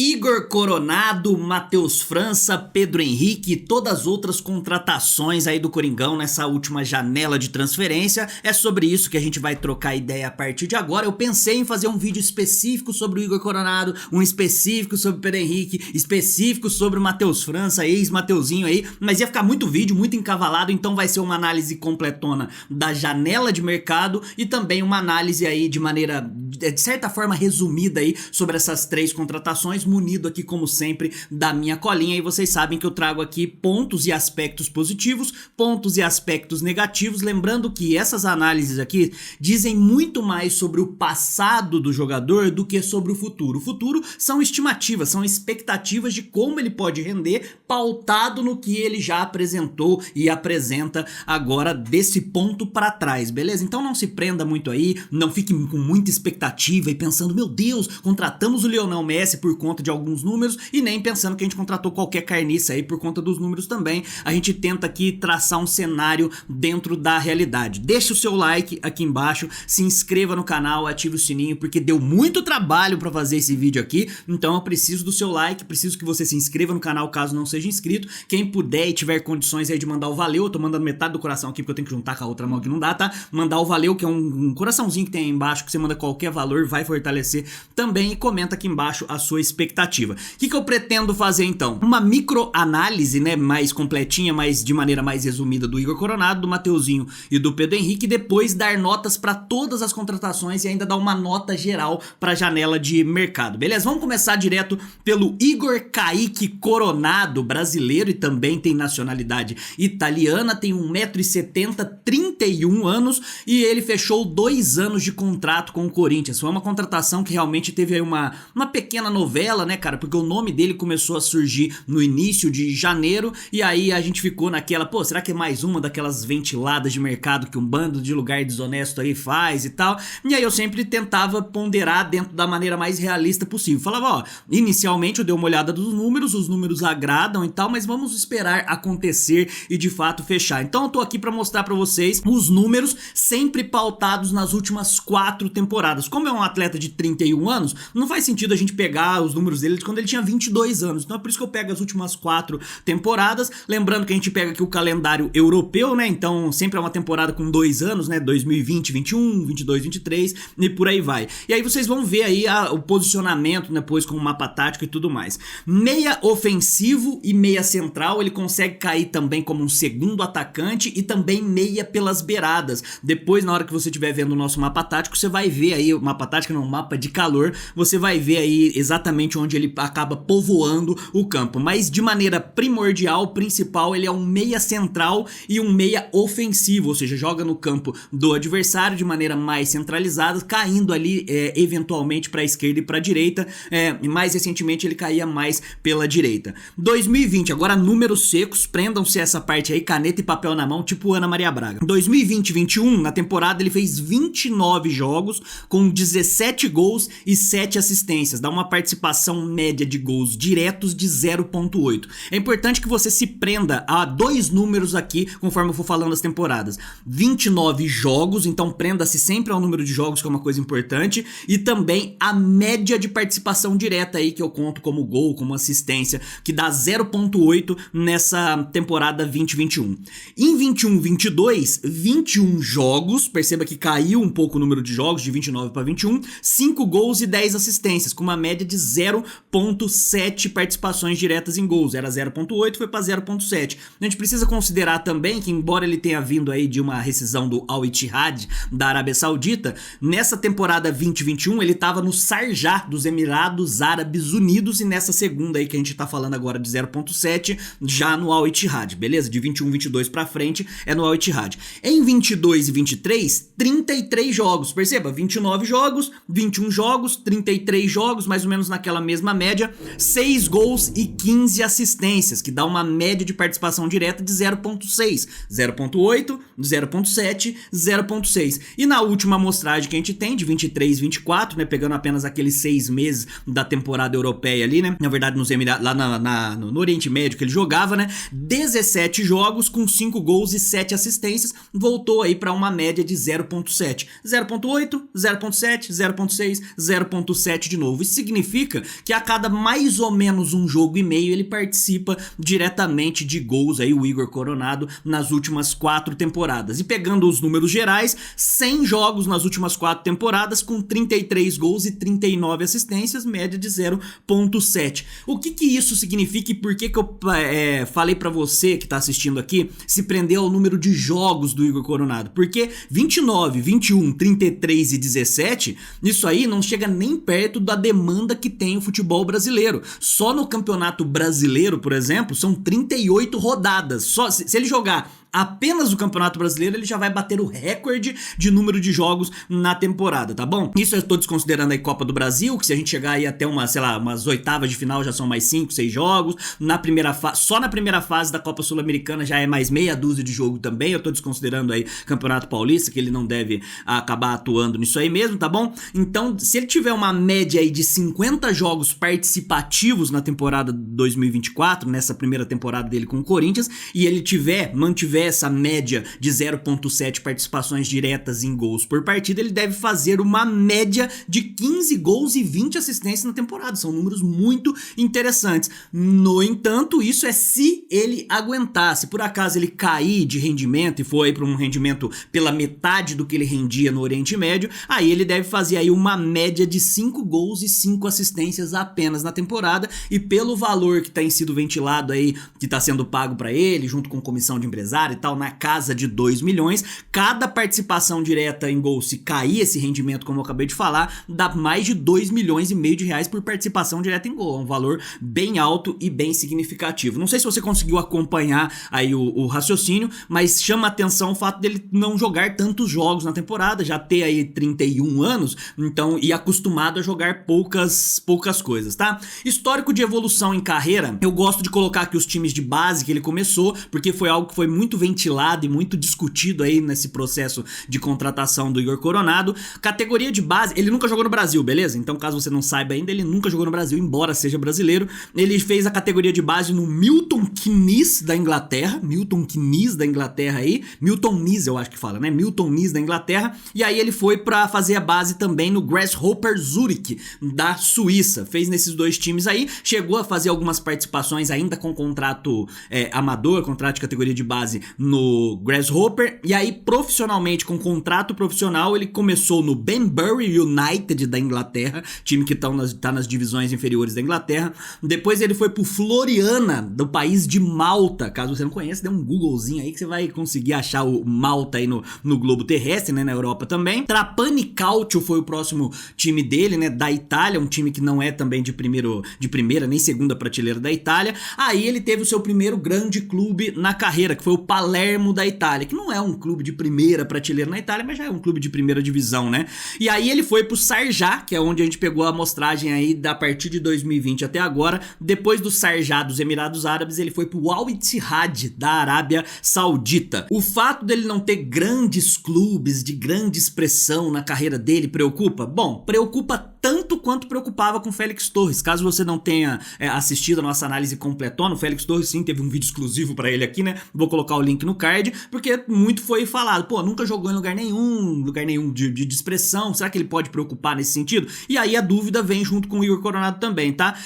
Igor Coronado, Matheus França, Pedro Henrique e todas as outras contratações aí do Coringão nessa última janela de transferência. É sobre isso que a gente vai trocar ideia a partir de agora. Eu pensei em fazer um vídeo específico sobre o Igor Coronado, um específico sobre o Pedro Henrique, específico sobre o Matheus França, ex-Mateuzinho aí, mas ia ficar muito vídeo, muito encavalado, então vai ser uma análise completona da janela de mercado e também uma análise aí de maneira, de certa forma, resumida aí sobre essas três contratações, munido aqui como sempre da minha colinha, e vocês sabem que eu trago aqui pontos e aspectos positivos, pontos e aspectos negativos, lembrando que essas análises aqui dizem muito mais sobre o passado do jogador do que sobre o futuro. O futuro são estimativas, são expectativas de como ele pode render, pautado no que ele já apresentou e apresenta agora desse ponto para trás, beleza? Então não se prenda muito aí, não fique com muita expectativa e pensando, meu Deus, contratamos o Lionel Messi por conta de alguns números, e nem pensando que a gente contratou qualquer carniça aí por conta dos números também. A gente tenta aqui traçar um cenário dentro da realidade. Deixa o seu like aqui embaixo, se inscreva no canal, ative o sininho, porque deu muito trabalho pra fazer esse vídeo aqui, então eu preciso do seu like, preciso que você se inscreva no canal caso não seja inscrito. Quem puder e tiver condições aí de mandar o valeu, eu tô mandando metade do coração aqui porque eu tenho que juntar com a outra mão que não dá, tá? Mandar o valeu, que é um coraçãozinho que tem aí embaixo, que você manda qualquer valor, vai fortalecer também, e comenta aqui embaixo a sua expectativa. O que eu pretendo fazer então? Uma microanálise, né, mais completinha, mas de maneira mais resumida do Igor Coronado, do Mateuzinho e do Pedro Henrique, e depois dar notas para todas as contratações e ainda dar uma nota geral para a janela de mercado, beleza? Vamos começar direto pelo Igor Kaique Coronado, brasileiro e também tem nacionalidade italiana, tem 1,70 m, 31 anos, e ele fechou 2 anos de contrato com o Corinthians. Foi uma contratação que realmente teve aí uma pequena novela, né, cara, porque o nome dele começou a surgir no início de janeiro, e aí a gente ficou naquela, pô, será que é mais uma daquelas ventiladas de mercado que um bando de lugar desonesto aí faz e tal? E aí eu sempre tentava ponderar dentro da maneira mais realista possível. Falava, ó, inicialmente eu dei uma olhada dos números, os números agradam e tal, mas vamos esperar acontecer e de fato fechar. Então eu tô aqui pra mostrar pra vocês os números sempre pautados nas últimas 4 temporadas. Como é um atleta de 31 anos, não faz sentido a gente pegar os números dele de quando ele tinha 22 anos, então é por isso que eu pego as últimas 4 temporadas, lembrando que a gente pega aqui o calendário europeu, né, então sempre é uma temporada com 2 anos, né, 2020, 21, 22, 23 e por aí vai. E aí vocês vão ver aí o posicionamento depois com o mapa tático e tudo mais. Meia ofensivo e meia central, ele consegue cair também como um segundo atacante e também meia pelas beiradas. Depois, na hora que você estiver vendo o nosso mapa tático, você vai ver aí, o mapa tático não, o mapa de calor, você vai ver aí exatamente onde ele acaba povoando o campo, mas de maneira primordial, principal, ele é um meia central e um meia ofensivo, ou seja, joga no campo do adversário de maneira mais centralizada, caindo ali eventualmente para a esquerda e para a direita, mais recentemente ele caía mais pela direita. 2020, agora números secos, prendam-se essa parte aí, caneta e papel na mão, tipo Ana Maria Braga. 2020-21, na temporada ele fez 29 jogos com 17 gols e 7 assistências, dá uma participação média de gols diretos de 0,8. É importante que você se prenda a 2 números aqui, conforme eu for falando as temporadas. 29 jogos, então prenda-se sempre ao número de jogos, que é uma coisa importante, e também a média de participação direta aí, que eu conto como gol, como assistência, que dá 0,8 nessa temporada 2021. Em 21-22, 21 jogos, perceba que caiu um pouco o número de jogos, de 29 para 21, 5 gols e 10 assistências, com uma média de 0,7 participações diretas em gols. Era 0,8, foi para 0,7. A gente precisa considerar também que, embora ele tenha vindo aí de uma rescisão do Al Ittihad da Arábia Saudita, nessa temporada 2021 ele estava no Sharjah dos Emirados Árabes Unidos, e nessa segunda aí que a gente tá falando agora de 0,7 já no Al Ittihad, beleza? De 21-22 pra frente é no Al Ittihad. Em 22 e 23, 33 jogos, perceba, 29 jogos, 21 jogos, 33 jogos, mais ou menos naquela mesma média, 6 gols e 15 assistências, que dá uma média de participação direta de 0,6, 0,8, 0,7, 0,6. E na última amostragem que a gente tem, de 23 e 24, né, pegando apenas aqueles 6 meses da temporada europeia ali, né, na verdade nos Emirados, lá no Oriente Médio que ele jogava, né, 17 jogos com 5 gols e 7 assistências, voltou aí para uma média de 0,7, 0,8, 0,7, 0.7, 0.6, 0.7 de novo. Isso significa que a cada mais ou menos um jogo e meio ele participa diretamente de gols aí, o Igor Coronado, nas últimas 4 temporadas. E pegando os números gerais, 100 jogos nas últimas 4 temporadas com 33 gols e 39 assistências, média de 0.7. O que isso significa e por que eu falei pra você que tá assistindo aqui se prender ao número de jogos do Igor Coronado? Porque 29, 21, 33 e 17, isso aí não chega nem perto da demanda que tem o futebol brasileiro. Só no Campeonato Brasileiro, por exemplo, são 38 rodadas. Só se ele jogar apenas o Campeonato Brasileiro, ele já vai bater o recorde de número de jogos na temporada, tá bom? Isso eu tô desconsiderando aí Copa do Brasil, que se a gente chegar aí até umas oitavas de final já são mais 5, 6 jogos. Só na primeira fase da Copa Sul-Americana já é mais meia dúzia de jogo também. Eu tô desconsiderando aí Campeonato Paulista, que ele não deve acabar atuando nisso aí mesmo, tá bom? Então, se ele tiver uma média aí de 50 jogos participativos na temporada 2024, nessa primeira temporada dele com o Corinthians, e ele mantiver essa média de 0.7 participações diretas em gols por partida, ele deve fazer uma média de 15 gols e 20 assistências na temporada. São números muito interessantes. No entanto, isso é se ele aguentar. Se por acaso ele cair de rendimento e for aí para um rendimento pela metade do que ele rendia no Oriente Médio, aí ele deve fazer aí uma média de 5 gols e 5 assistências apenas na temporada, e pelo valor que tem sido ventilado aí, que está sendo pago para ele, junto com comissão de empresário e tal, na casa de 2 milhões, cada participação direta em gol, se cair esse rendimento, como eu acabei de falar, dá mais de 2 milhões e meio de reais por participação direta em gol. É um valor bem alto e bem significativo. Não sei se você conseguiu acompanhar aí o raciocínio, mas chama atenção o fato dele não jogar tantos jogos na temporada, já ter aí 31 anos, então, e acostumado a jogar poucas coisas, tá? Histórico de evolução em carreira, eu gosto de colocar aqui os times de base que ele começou, porque foi algo que foi muito ventilado e muito discutido aí nesse processo de contratação do Igor Coronado. Categoria de base, ele nunca jogou no Brasil, beleza? Então, caso você não saiba ainda, ele nunca jogou no Brasil, embora seja brasileiro. Ele fez a categoria de base no Milton Keynes da Inglaterra, Milton Keynes da Inglaterra aí, Milton Keynes eu acho que fala, né? Milton Keynes da Inglaterra, e aí ele foi pra fazer a base também no Grasshopper Zurich da Suíça. Fez nesses 2 times aí, chegou a fazer algumas participações ainda com contrato amador, contrato de categoria de base no Grasshopper, e aí profissionalmente, com contrato profissional, ele começou no Banbury United da Inglaterra, time que tá nas divisões inferiores da Inglaterra. Depois ele foi pro Floriana, do país de Malta. Caso você não conheça, dê um Googlezinho aí que você vai conseguir achar o Malta aí no globo terrestre, né, na Europa também. Trapani Calcio foi o próximo time dele, né, da Itália, um time que não é também de primeira nem segunda prateleira da Itália. Aí ele teve o seu primeiro grande clube na carreira, que foi o Palermo da Itália, que não é um clube de primeira prateleira na Itália, mas já é um clube de primeira divisão, né? E aí ele foi pro Sharjah, que é onde a gente pegou a amostragem aí da partir de 2020 até agora. Depois do Sharjah dos Emirados Árabes, ele foi pro Al Ittihad da Arábia Saudita. O fato dele não ter grandes clubes de grande expressão na carreira dele preocupa? Bom, preocupa tanto quanto preocupava com Félix Torres. Caso você não tenha assistido a nossa análise completona, o Félix Torres sim teve um vídeo exclusivo pra ele aqui, né? Vou colocar o link no card, porque muito foi falado, pô, nunca jogou em lugar nenhum de expressão, será que ele pode preocupar nesse sentido? E aí a dúvida vem junto com o Igor Coronado também, tá?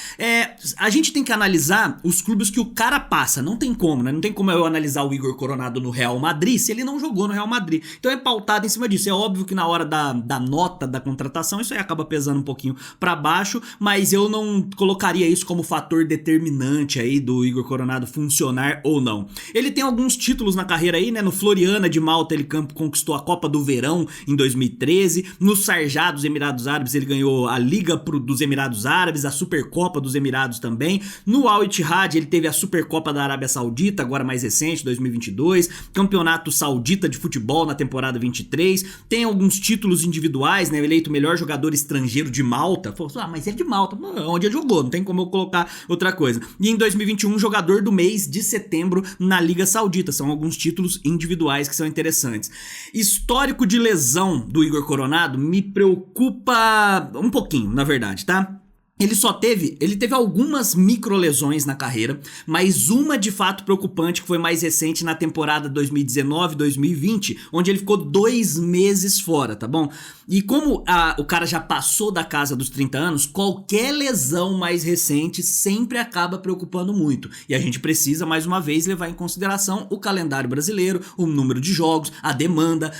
A gente tem que analisar os clubes que o cara passa, não tem como, né? Não tem como eu analisar o Igor Coronado no Real Madrid se ele não jogou no Real Madrid. Então é pautado em cima disso. É óbvio que na hora da nota da contratação isso aí acaba pesando um pouquinho pra baixo, mas eu não colocaria isso como fator determinante aí do Igor Coronado funcionar ou não. Ele tem alguns títulos na carreira aí, né? No Floriana de Malta ele conquistou a Copa do Verão em 2013, no Sharjah dos Emirados Árabes ele ganhou a Liga dos Emirados Árabes, a Supercopa dos Emirados também, no Al Ittihad ele teve a Supercopa da Arábia Saudita, agora mais recente, 2022, Campeonato Saudita de Futebol na temporada 23, tem alguns títulos individuais, né? Eleito melhor jogador estrangeiro de Malta. Falou, mas ele é de Malta, onde ele jogou, não tem como eu colocar outra coisa. E em 2021, jogador do mês de setembro na Liga Saudita. São alguns títulos individuais que são interessantes. Histórico de lesão do Igor Coronado me preocupa um pouquinho, na verdade, tá? Ele teve algumas microlesões na carreira, mas uma de fato preocupante que foi mais recente na temporada 2019-2020, onde ele ficou 2 meses fora, tá bom? E como o cara já passou da casa dos 30 anos, qualquer lesão mais recente sempre acaba preocupando muito. E a gente precisa, mais uma vez, levar em consideração o calendário brasileiro, o número de jogos, a demanda,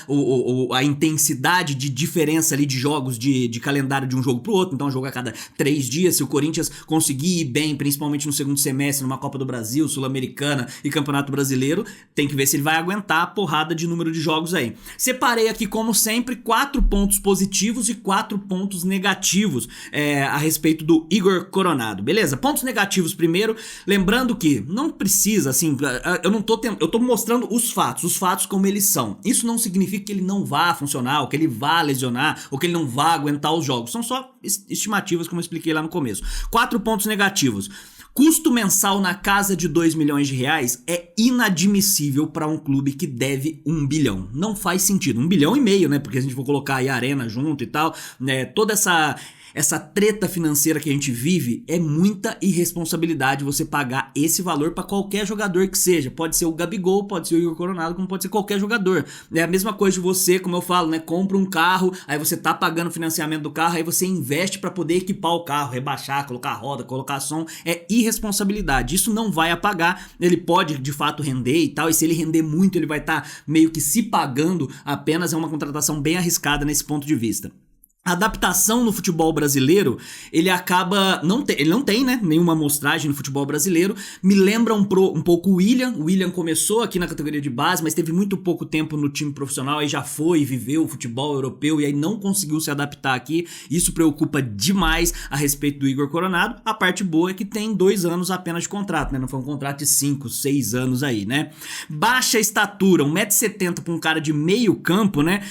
a intensidade de diferença ali de jogos de calendário de um jogo pro outro. Então, um jogo a cada 3 dias, se o Corinthians conseguir ir bem, principalmente no segundo semestre, numa Copa do Brasil, Sul-Americana e Campeonato Brasileiro, tem que ver se ele vai aguentar a porrada de número de jogos aí. Separei aqui, como sempre, 4 pontos positivos e 4 pontos negativos a respeito do Igor Coronado, beleza? Pontos negativos primeiro, lembrando que não precisa, assim, eu tô mostrando os fatos como eles são. Isso não significa que ele não vá funcionar, ou que ele vá lesionar, ou que ele não vá aguentar os jogos. São só estimativas, como eu expliquei lá no começo. 4 pontos negativos. Custo mensal na casa de 2 milhões de reais é inadmissível para um clube que deve 1 bilhão. Não faz sentido. 1,5 bilhão, né? Porque a gente for colocar aí a Arena junto e tal, né? Toda essa treta financeira que a gente vive, é muita irresponsabilidade você pagar esse valor para qualquer jogador que seja. Pode ser o Gabigol, pode ser o Igor Coronado, como pode ser qualquer jogador. É a mesma coisa de você, como eu falo, né? Compra um carro, aí você tá pagando o financiamento do carro, aí você investe para poder equipar o carro, rebaixar, colocar roda, colocar som. É irresponsabilidade. Isso não vai apagar. Ele pode de fato render e tal, e se ele render muito, ele vai estar meio que se pagando apenas. É uma contratação bem arriscada nesse ponto de vista. A adaptação no futebol brasileiro, ele acaba... ele não tem, né, nenhuma amostragem no futebol brasileiro. Me lembra um pouco o William. O William começou aqui na categoria de base, mas teve muito pouco tempo no time profissional. Aí já foi e viveu o futebol europeu e aí não conseguiu se adaptar aqui. Isso preocupa demais a respeito do Igor Coronado. A parte boa é que tem 2 anos apenas de contrato, né? Não foi um contrato de 5, 6 anos aí, né? Baixa estatura, 1,70 m pra um cara de meio campo, né?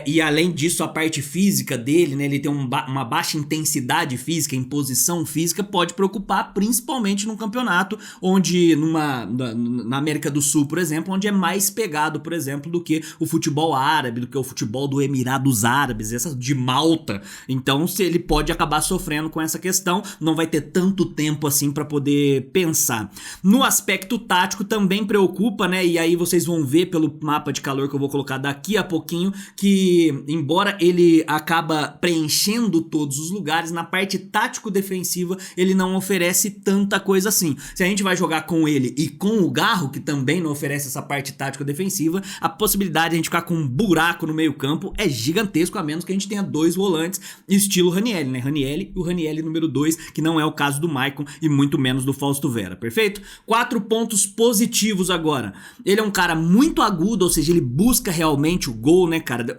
E além disso, a parte física dele, né, ele tem uma baixa intensidade física, imposição física, pode preocupar, principalmente num campeonato onde, na América do Sul, por exemplo, onde é mais pegado, por exemplo, do que o futebol árabe, do que o futebol do Emirados Árabes, essa de Malta. Então, se ele pode acabar sofrendo com essa questão, não vai ter tanto tempo assim para poder pensar. No aspecto tático também preocupa, né, e aí vocês vão ver pelo mapa de calor que eu vou colocar daqui a pouquinho, que embora ele acaba preenchendo todos os lugares, na parte tático-defensiva ele não oferece tanta coisa assim. Se a gente vai jogar com ele e com o Garro, que também não oferece essa parte tático-defensiva, a possibilidade de a gente ficar com um buraco no meio campo é gigantesco, a menos que a gente tenha 2 volantes estilo Ranieri, né? Ranieri e o Ranieri número 2, que não é o caso do Maicon e muito menos do Fausto Vera, perfeito? 4 pontos positivos agora. Ele é um cara muito agudo, ou seja, ele busca realmente o gol, né, cara?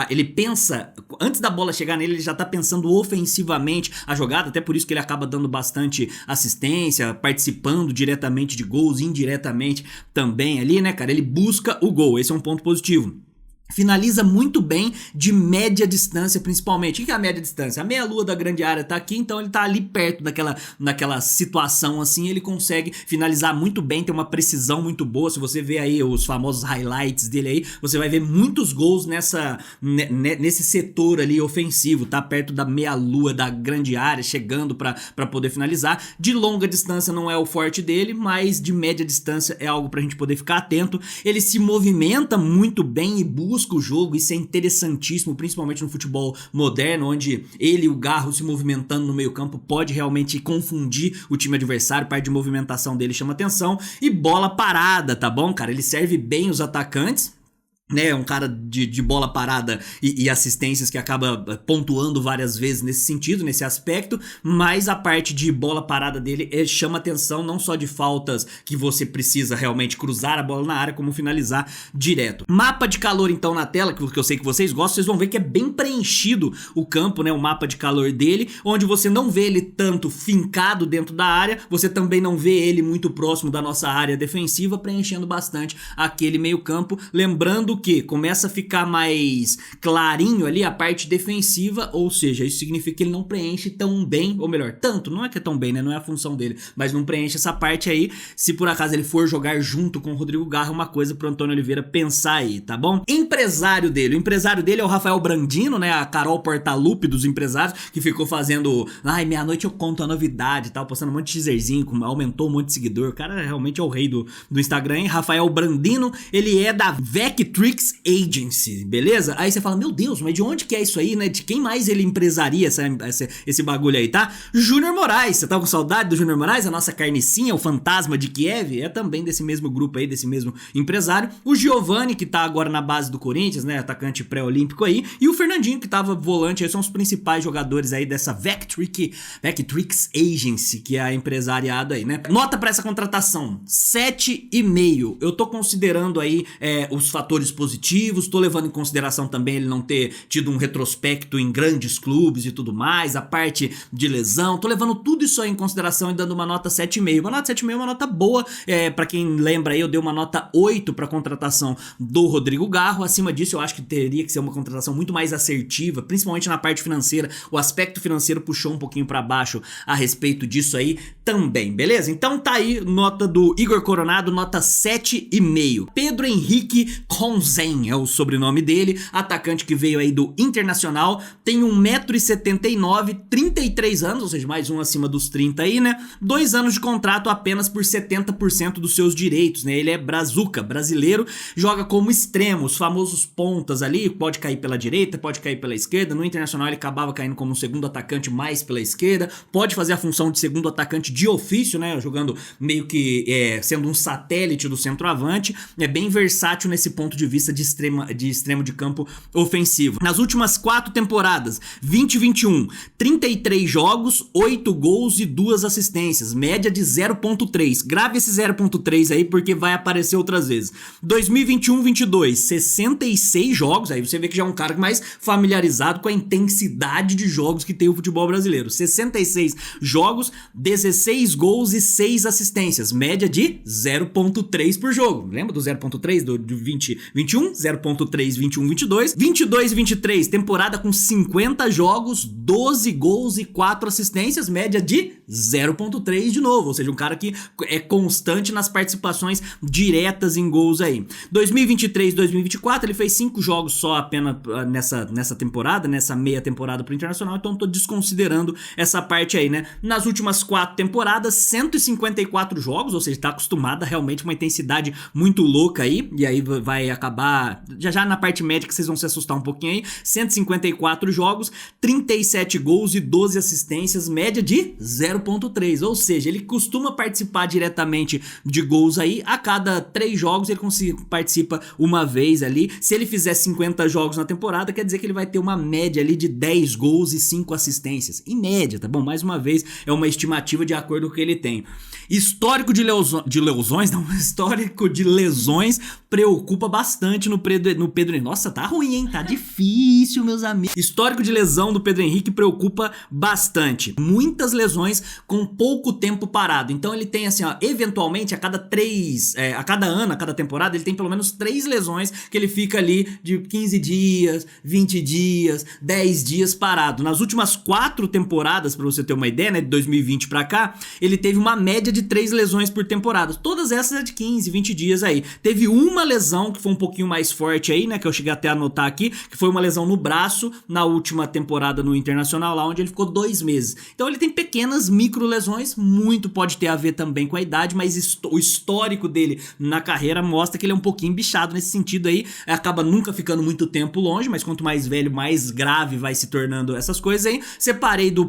Ele pensa, antes da bola chegar nele, ele já tá pensando ofensivamente a jogada, até por isso que ele acaba dando bastante assistência, participando diretamente de gols, indiretamente também ali, né, cara? Ele busca o gol, esse é um ponto positivo. Finaliza muito bem de média distância, principalmente. O que é a média distância? A meia-lua da grande área tá aqui, então ele tá ali perto daquela situação assim, ele consegue finalizar muito bem, tem uma precisão muito boa. Se você ver aí os famosos highlights dele aí, você vai ver muitos gols nesse setor ali ofensivo, tá perto da meia-lua da grande área, chegando pra poder finalizar. De longa distância não é o forte dele, mas de média distância é algo pra gente poder ficar atento. Ele se movimenta muito bem e busca o jogo, isso é interessantíssimo, principalmente no futebol moderno, onde ele e o Garro se movimentando no meio campo pode realmente confundir o time adversário, parte de movimentação dele chama atenção. E bola parada, tá bom, cara? Ele serve bem os atacantes, né, um cara de bola parada e assistências que acaba pontuando várias vezes nesse sentido, nesse aspecto, mas a parte de bola parada dele chama atenção, não só de faltas que você precisa realmente cruzar a bola na área, como finalizar direto. Mapa de calor então na tela, que eu sei que vocês gostam, vocês vão ver que é bem preenchido o campo, né, o mapa de calor dele, onde você não vê ele tanto fincado dentro da área, você também não vê ele muito próximo da nossa área defensiva, preenchendo bastante aquele meio campo, lembrando quê? Começa a ficar mais clarinho ali a parte defensiva, ou seja, isso significa que ele não preenche tão bem, ou melhor, tanto, não é que é tão bem, né? Não é a função dele, mas não preenche essa parte aí. Se por acaso ele for jogar junto com o Rodrigo Garro, é uma coisa pro Antônio Oliveira pensar aí, tá bom? Empresário dele, o empresário dele é o Rafael Brandino, né? A Carol Portalupe dos empresários, que ficou fazendo, ai, meia-noite eu conto a novidade e tal, postando um monte de teaserzinho, aumentou um monte de seguidor. O cara realmente é o rei do Instagram, hein? Rafael Brandino, ele é da Vectrix Agency, beleza? Aí você fala, meu Deus, mas de onde que é isso aí, né? De quem mais ele empresaria esse bagulho aí, tá? Júnior Moraes, você tá com saudade do Júnior Moraes? A nossa carnicinha, o fantasma de Kiev, é também desse mesmo grupo aí, desse mesmo empresário. O Giovani, que tá agora na base do Corinthians, né? Atacante pré-olímpico aí. E o Fernandinho, que tava volante aí, são os principais jogadores aí dessa Vectrix Agency, que é a empresariado aí, né? Nota pra essa contratação, 7,5. Eu tô considerando aí os fatores positivos, tô levando em consideração também ele não ter tido um retrospecto em grandes clubes e tudo mais, a parte de lesão, tô levando tudo isso aí em consideração e dando uma nota 7,5. Uma nota 7,5 é uma nota boa, pra quem lembra aí, eu dei uma nota 8 pra contratação do Rodrigo Garro. Acima disso, eu acho que teria que ser uma contratação muito mais assertiva, principalmente na parte financeira. O aspecto financeiro puxou um pouquinho pra baixo a respeito disso aí também, beleza? Então tá aí, nota do Igor Coronado, nota 7,5. Pedro Henrique Conzen é o sobrenome dele, atacante que veio aí do Internacional, tem 1,79 m, 33 anos, ou seja, mais um acima dos 30 aí, né? 2 anos de contrato apenas por 70% dos seus direitos, né? Ele é brazuca, brasileiro, joga como extremo, os famosos pontas ali, pode cair pela direita, pode cair pela esquerda. No Internacional ele acabava caindo como um segundo atacante mais pela esquerda, pode fazer a função de segundo atacante de ofício, né? Jogando meio que sendo um satélite do centroavante, é bem versátil nesse ponto de vista de extremo de campo ofensivo. Nas últimas 4 temporadas, 2021, 33 jogos, 8 gols e 2 assistências, média de 0,3. Grave esse 0,3 aí porque vai aparecer outras vezes. 2021-22, 66 jogos, aí você vê que já é um cara mais familiarizado com a intensidade de jogos que tem o futebol brasileiro. 66 jogos, 16 gols e 6 assistências, média de 0,3 por jogo. Lembra do 0,3 do 2021? 0,3 21-22. 22 e 23, temporada com 50 jogos, 12 gols e 4 assistências, média de 0,3 de novo, ou seja, um cara que é constante nas participações diretas em gols aí. 2023-2024, ele fez 5 jogos só apenas nessa temporada, nessa meia temporada pro Internacional, então tô desconsiderando essa parte aí, né? Nas últimas 4 temporadas, 154 jogos, ou seja, tá acostumada realmente uma intensidade muito louca aí, e aí vai acabar, já na parte médica vocês vão se assustar um pouquinho aí, 154 jogos, 37 gols e 12 assistências, média de 0,3, ou seja, ele costuma participar diretamente de gols aí, a cada 3 jogos ele participa uma vez ali. Se ele fizer 50 jogos na temporada, quer dizer que ele vai ter uma média ali de 10 gols e 5 assistências, em média, tá bom? Mais uma vez, é uma estimativa de acordo com o que ele tem. Histórico de lesões preocupa bastante no Pedro. Nossa, tá ruim, hein? Tá difícil, meus amigos. Histórico de lesão do Pedro Henrique preocupa bastante. Muitas lesões com pouco tempo parado. Então ele tem assim, ó, eventualmente a cada ano, a cada temporada, ele tem pelo menos 3 lesões que ele fica ali de 15 dias, 20 dias, 10 dias parado. Nas últimas 4 temporadas, pra você ter uma ideia, né, de 2020 pra cá, ele teve uma média de 3 lesões por temporada. Todas essas é de 15, 20 dias aí. Teve uma lesão que foi um pouquinho mais forte aí, né, que eu cheguei até a anotar aqui, que foi uma lesão no braço na última temporada no Internacional, lá onde ele ficou 2 meses. Então ele tem pequenas micro lesões, muito pode ter a ver também com a idade, mas o histórico dele na carreira mostra que ele é um pouquinho bichado nesse sentido aí, acaba nunca ficando muito tempo longe, mas quanto mais velho, mais grave vai se tornando essas coisas aí. Separei do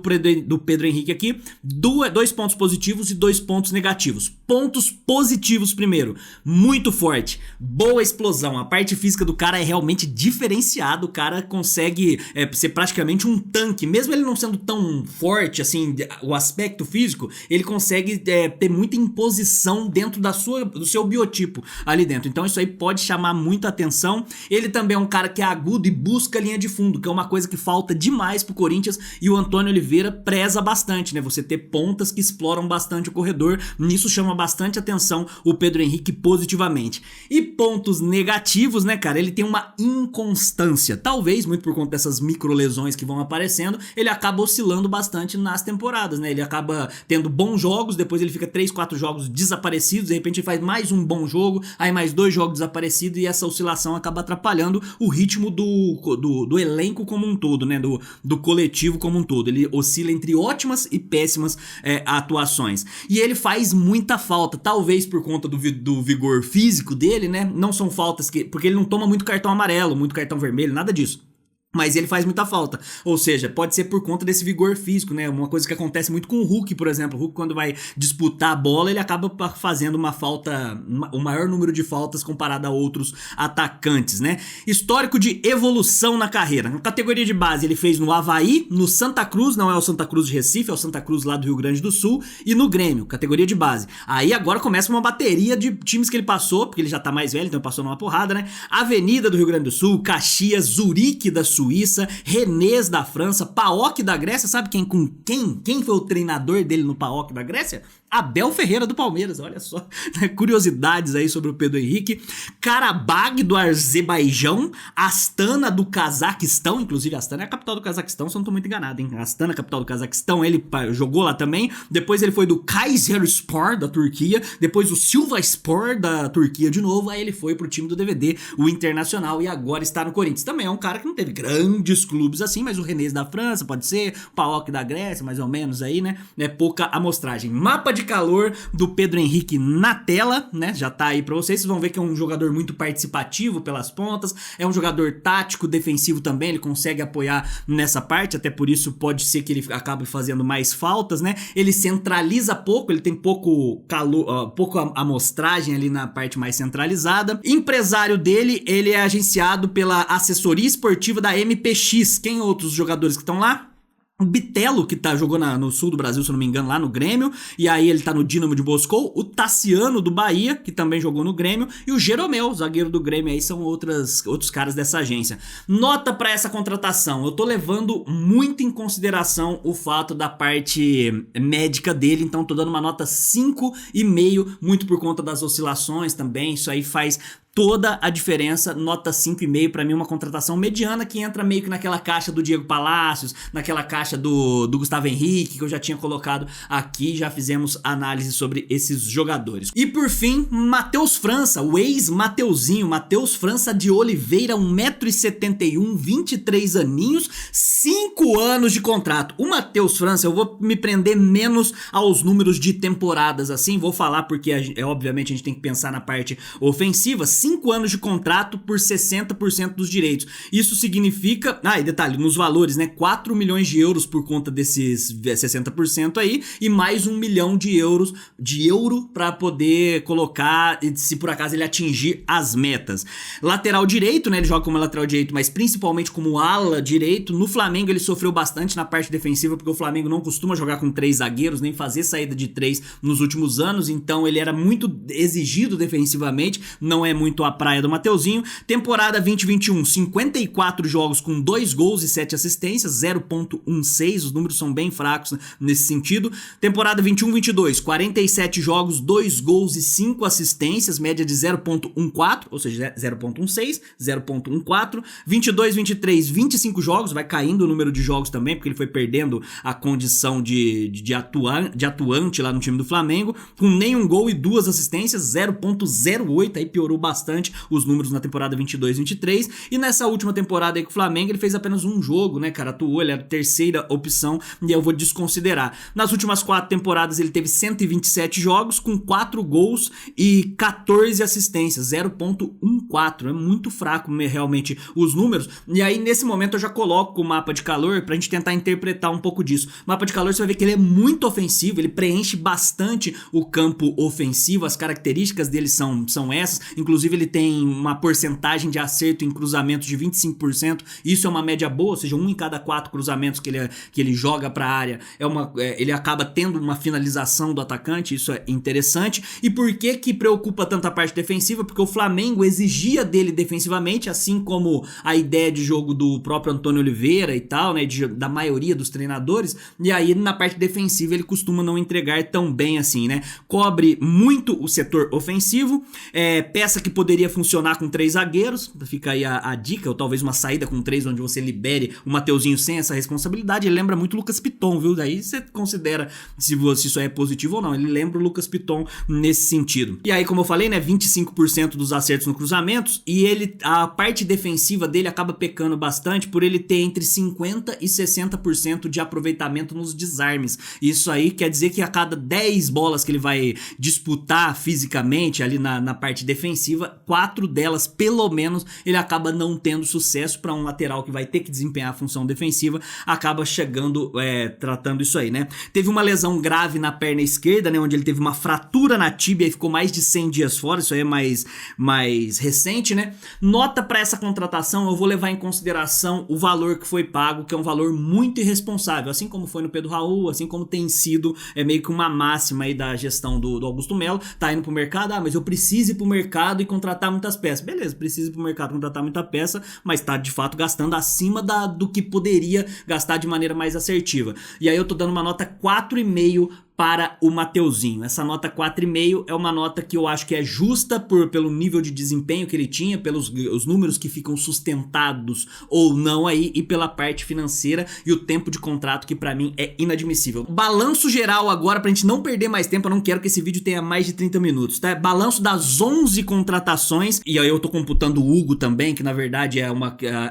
Pedro Henrique aqui 2 pontos positivos e 2 pontos negativos. Pontos positivos primeiro, muito forte, boa explosão, a parte física do cara é realmente diferenciada, o cara consegue ser praticamente um tanque, mesmo ele não sendo tão forte assim, o aspecto físico, ele consegue ter muita imposição dentro do seu biotipo ali dentro, então isso aí pode chamar muita atenção. Ele também é um cara que é agudo e busca a linha de fundo, que é uma coisa que falta demais pro Corinthians, e o Antônio Oliveira preza bastante, né, você ter pontas que exploram bastante o corredor, nisso chama bastante atenção o Pedro Henrique positivamente. E pontos negativos negativos, né, cara, ele tem uma inconstância. Talvez, muito por conta dessas microlesões que vão aparecendo, ele acaba oscilando bastante nas temporadas, né? Ele acaba tendo bons jogos, depois ele fica 3, 4 jogos desaparecidos, de repente ele faz mais um bom jogo, aí mais 2 jogos desaparecidos e essa oscilação acaba atrapalhando o ritmo do elenco como um todo, né? Do coletivo como um todo. Ele oscila entre ótimas e péssimas atuações. E ele faz muita falta, talvez por conta do vigor físico dele, né? Não são faltas porque ele não toma muito cartão amarelo, muito cartão vermelho, nada disso. Mas ele faz muita falta, ou seja, pode ser por conta desse vigor físico, né? Uma coisa que acontece muito com o Hulk, por exemplo. O Hulk, quando vai disputar a bola, ele acaba fazendo uma falta, o maior número de faltas comparado a outros atacantes, né? Histórico de evolução na carreira. Na categoria de base, ele fez no Avaí, no Santa Cruz, não é o Santa Cruz de Recife, é o Santa Cruz lá do Rio Grande do Sul, e no Grêmio, categoria de base. Aí agora começa uma bateria de times que ele passou, porque ele já tá mais velho, então ele passou numa porrada, né? Avenida do Rio Grande do Sul, Caxias, Zurique da Suíça, Rennes da França, PAOK da Grécia. Sabe quem foi o treinador dele no PAOK da Grécia? Abel Ferreira do Palmeiras, olha só, curiosidades aí sobre o Pedro Henrique. Karabag do Azerbaijão, Astana do Cazaquistão, inclusive Astana é a capital do Cazaquistão, se eu não tô muito enganado, hein? Astana, capital do Cazaquistão, ele jogou lá também. Depois ele foi do Kayserispor da Turquia, depois o Sivasspor da Turquia de novo, aí ele foi pro time do DVD, o Internacional, e agora está no Corinthians. Também é um cara que não teve grandes clubes assim, mas o Rennes da França, pode ser, o PAOK da Grécia, mais ou menos aí, né? É pouca amostragem. Mapa de calor do Pedro Henrique na tela, né? Já tá aí pra vocês vão ver que é um jogador muito participativo pelas pontas, é um jogador tático, defensivo também, ele consegue apoiar nessa parte, até por isso pode ser que ele acabe fazendo mais faltas, né? Ele centraliza pouco, ele tem pouco calor, pouco amostragem ali na parte mais centralizada. Empresário dele, ele é agenciado pela assessoria esportiva da MPX. Quem outros jogadores que estão lá? O Bitelo, que jogou no sul do Brasil, se eu não me engano, lá no Grêmio, e aí ele tá no Dinamo de Moscou, o Tassiano do Bahia, que também jogou no Grêmio, e o Jeromel, zagueiro do Grêmio, aí são outros caras dessa agência. Nota pra essa contratação, eu tô levando muito em consideração o fato da parte médica dele, então tô dando uma nota 5,5, muito por conta das oscilações também, isso aí faz toda a diferença. Nota 5,5 pra mim, uma contratação mediana que entra meio que naquela caixa do Diego Palacios, naquela caixa do Gustavo Henrique, que eu já tinha colocado aqui, já fizemos análise sobre esses jogadores. E por fim, Matheus França, o ex-Mateuzinho, Matheus França de Oliveira, 1,71 m, 23 aninhos, 5 anos de contrato. O Matheus França, eu vou me prender menos aos números de temporadas assim, vou falar porque obviamente a gente tem que pensar na parte ofensiva. 5 anos de contrato por 60% dos direitos. Isso significa, e detalhe, nos valores, né, 4 milhões de euros por conta desses 60% aí, e mais 1 milhão de euros para poder colocar, se por acaso ele atingir as metas. Lateral direito, né, ele joga como lateral direito, mas principalmente como ala direito. No Flamengo ele sofreu bastante na parte defensiva, porque o Flamengo não costuma jogar com 3 zagueiros, nem fazer saída de 3 nos últimos anos, então ele era muito exigido defensivamente, não é muito a praia do Mateuzinho. Temporada 2021, 54 jogos com 2 gols e 7 assistências, 0,16, os números são bem fracos nesse sentido. Temporada 21-22, 47 jogos, 2 gols e 5 assistências, média de 0,14, ou seja, 0,16, 0,14. 22-23, 25 jogos, vai caindo o número de jogos também, porque ele foi perdendo a condição de atuante lá no time do Flamengo, com nenhum gol e 2 assistências, 0,08, aí piorou bastante os números na temporada 22-23, e nessa última temporada aí com o Flamengo ele fez apenas um jogo, né, cara, atuou, ele era a terceira opção, e aí eu vou desconsiderar. Nas últimas 4 temporadas ele teve 127 jogos, com 4 gols e 14 assistências, 0,14, é muito fraco realmente os números, e aí nesse momento eu já coloco o mapa de calor pra gente tentar interpretar um pouco disso. O mapa de calor você vai ver que ele é muito ofensivo, ele preenche bastante o campo ofensivo, as características dele são essas, inclusive ele tem uma porcentagem de acerto em cruzamentos de 25%, isso é uma média boa, ou seja, 1 em cada 4 cruzamentos que ele joga para a área, ele acaba tendo uma finalização do atacante, isso é interessante. E por que preocupa tanto a parte defensiva? Porque o Flamengo exigia dele defensivamente, assim como a ideia de jogo do próprio Antônio Oliveira e tal, né, da maioria dos treinadores, e aí na parte defensiva ele costuma não entregar tão bem assim, né, cobre muito o setor ofensivo, peça que poderia funcionar com 3 zagueiros, fica aí a dica, ou talvez uma saída com 3 onde você libere o Mateuzinho sem essa responsabilidade. Ele lembra muito o Lucas Piton, viu? Daí você considera se isso é positivo ou não. Ele lembra o Lucas Piton nesse sentido. E aí, como eu falei, né, 25% dos acertos no cruzamentos, e a parte defensiva dele acaba pecando bastante por ele ter entre 50% e 60% de aproveitamento nos desarmes. Isso aí quer dizer que a cada 10 bolas que ele vai disputar fisicamente ali na parte defensiva, 4 delas pelo menos ele acaba não tendo sucesso. Para um lateral que vai ter que desempenhar a função defensiva, acaba chegando, tratando isso aí, né? Teve uma lesão grave na perna esquerda, né, onde ele teve uma fratura na tíbia e ficou mais de 100 dias fora. Isso aí é mais recente, né? Nota para essa contratação, eu vou levar em consideração o valor que foi pago, que é um valor muito irresponsável, assim como foi no Pedro Raul, assim como tem sido meio que uma máxima aí da gestão do Augusto Melo. Tá indo pro mercado, mas eu preciso ir pro mercado e contratar muitas peças. Beleza, preciso ir pro mercado e contratar muita peça, mas tá de fato gastando acima do que poderia gastar de maneira mais assertiva. E aí eu tô dando uma nota 4,5 para o Mateuzinho. Essa nota 4,5 é uma nota que eu acho que é justa pelo nível de desempenho que ele tinha, pelos os números que ficam sustentados ou não aí, e pela parte financeira e o tempo de contrato, que pra mim é inadmissível. Balanço geral agora, pra gente não perder mais tempo, eu não quero que esse vídeo tenha mais de 30 minutos, tá? Balanço das 11 contratações, e aí eu tô computando o Hugo também, que na verdade é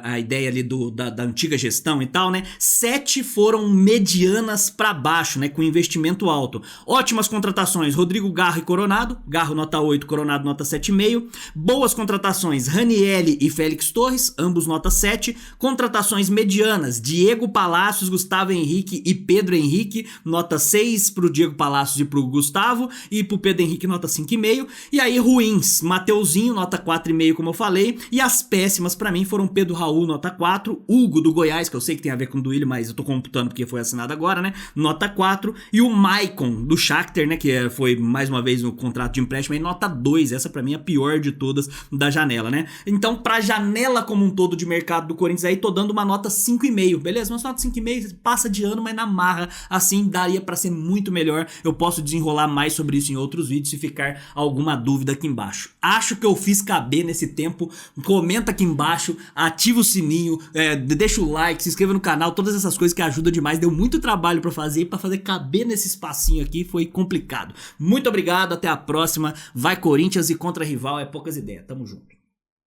a ideia ali da antiga gestão e tal, né? 7 foram medianas pra baixo, né? Com investimento alto. Ótimas contratações, Rodrigo Garro e Coronado, Garro nota 8, Coronado nota 7,5. Boas contratações, Ranieri e Félix Torres, ambos nota 7. Contratações medianas, Diego Palacios, Gustavo Henrique e Pedro Henrique, nota 6 pro Diego Palacios e pro Gustavo, e pro Pedro Henrique nota 5,5. E aí ruins, Mateuzinho nota 4,5, como eu falei, e as péssimas pra mim foram Pedro Raul nota 4, Hugo do Goiás, que eu sei que tem a ver com o Duílio, mas eu tô computando porque foi assinado agora, né, nota 4, e o Maicon do Shakhtar, né, que foi mais uma vez no contrato de empréstimo, aí nota 2, essa pra mim é a pior de todas da janela, né? Então pra janela como um todo de mercado do Corinthians aí, tô dando uma nota 5,5, beleza? Uma nota 5,5, passa de ano, mas na marra, assim, daria pra ser muito melhor. Eu posso desenrolar mais sobre isso em outros vídeos se ficar alguma dúvida aqui embaixo. Acho que eu fiz caber nesse tempo, comenta aqui embaixo, ativa o sininho, deixa o like, se inscreva no canal, todas essas coisas que ajudam demais, deu muito trabalho pra fazer, e pra fazer caber nesse espacinho aqui foi complicado. Muito obrigado, até a próxima. Vai Corinthians, e contra rival é poucas ideias. Tamo junto.